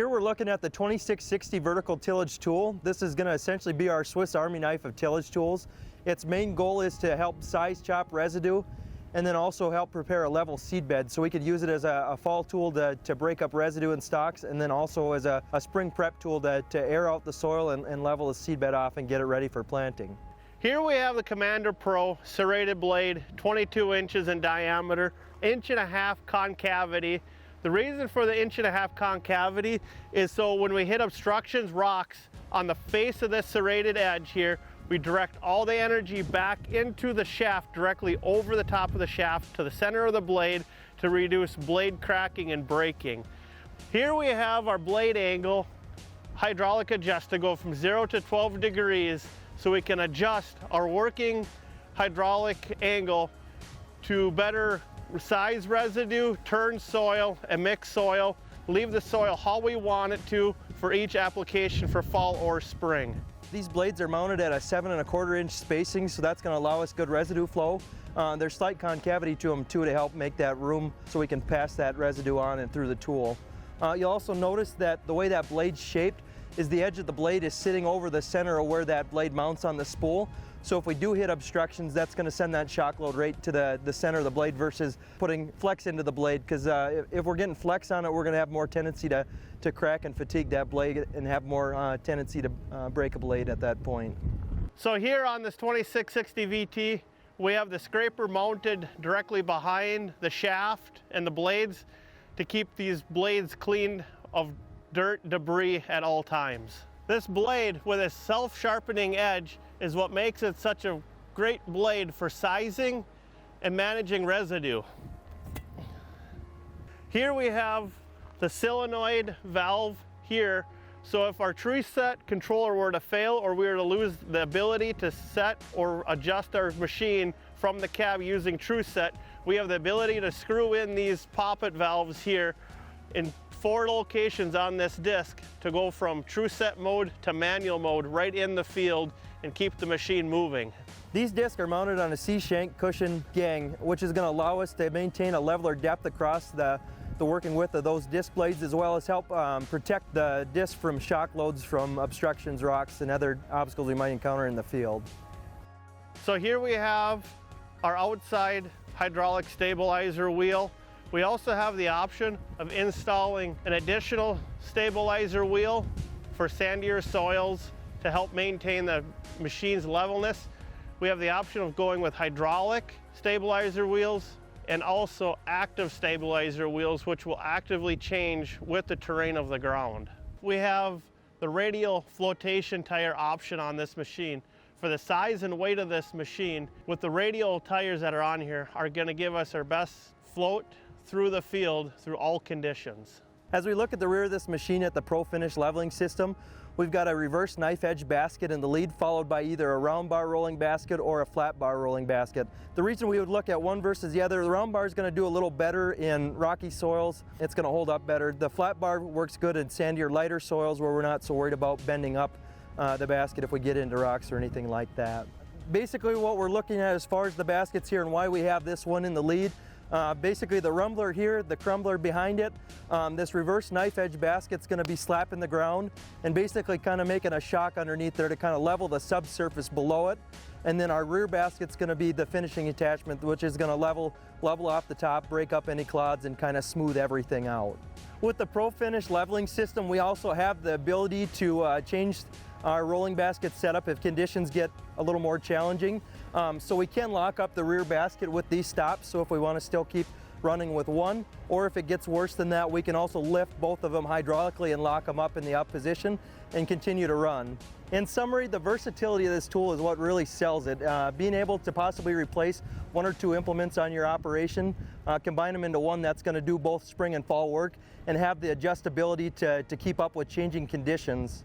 Here we're looking at the 2660 vertical tillage tool. This is going to essentially be our Swiss Army knife of tillage tools. Its main goal is to help size chop residue and then also help prepare a level seed bed. So we could use it as a fall tool to break up residue in stalks, and then also as a spring prep tool to air out the soil and level the seed bed off and get it ready for planting. Here we have the Commander Pro serrated blade, 22 inches in diameter, 1.5 inch concavity. The reason for the 1.5 inch concavity is so when we hit obstructions, rocks on the face of this serrated edge here, we direct all the energy back into the shaft directly over the top of the shaft to the center of the blade to reduce blade cracking and breaking. Here we have our blade angle hydraulic adjust to go from 0 to 12 degrees so we can adjust our working hydraulic angle to better size residue, turn soil, and mix soil, leave the soil how we want it to for each application for fall or spring. These blades are mounted at a 7¼ inch spacing, so that's going to allow us good residue flow. There's slight concavity to them too to help make that room so we can pass that residue on and through the tool. You'll also notice that the way that blade's shaped is the edge of the blade is sitting over the center of where that blade mounts on the spool. So if we do hit obstructions, that's going to send that shock load right to the center of the blade versus putting flex into the blade, because if we're getting flex on it, we're going to have more tendency to crack and fatigue that blade and have more tendency to break a blade at that point. So here on this 2660 VT, we have the scraper mounted directly behind the shaft and the blades to keep these blades clean of dirt, debris at all times. This blade with a self-sharpening edge is what makes it such a great blade for sizing and managing residue. Here we have the solenoid valve here, so if our tree set controller were to fail or we were to lose the ability to set or adjust our machine from the cab using true set, we have the ability to screw in these poppet valves here in 4 locations on this disc to go from true set mode to manual mode right in the field and keep the machine moving. These discs are mounted on a C-shank cushion gang, which is going to allow us to maintain a leveler depth across the working width of those disc blades, as well as help protect the disc from shock loads from obstructions, rocks, and other obstacles we might encounter in the field. So here we have our outside hydraulic stabilizer wheel. We also have the option of installing an additional stabilizer wheel for sandier soils to help maintain the machine's levelness. We have the option of going with hydraulic stabilizer wheels and also active stabilizer wheels, which will actively change with the terrain of the ground. We have the radial flotation tire option on this machine. For the size and weight of this machine, with the radial tires that are on here, are going to give us our best float through the field through all conditions. As we look at the rear of this machine at the Pro Finish leveling system, we've got a reverse knife edge basket in the lead, followed by either a round bar rolling basket or a flat bar rolling basket. The reason we would look at one versus the other, the round bar is going to do a little better in rocky soils. It's going to hold up better. The flat bar works good in sandier, lighter soils where we're not so worried about bending up the basket if we get into rocks or anything like that. Basically what we're looking at as far as the baskets here and why we have this one in the lead, basically the rumbler here, the crumbler behind it, this reverse knife edge basket's going to be slapping the ground and basically kind of making a shock underneath there to kind of level the subsurface below it. And then our rear basket's going to be the finishing attachment, which is going to level off the top, break up any clods, and kind of smooth everything out. With the Pro Finish leveling system, we also have the ability to change our rolling basket setup if conditions get a little more challenging. So we can lock up the rear basket with these stops, so if we want to still keep running with one, or if it gets worse than that, we can also lift both of them hydraulically and lock them up in the up position and continue to run. In summary, the versatility of this tool is what really sells it. Being able to possibly replace 1 or 2 implements on your operation, combine them into one that's going to do both spring and fall work, and have the adjustability to keep up with changing conditions.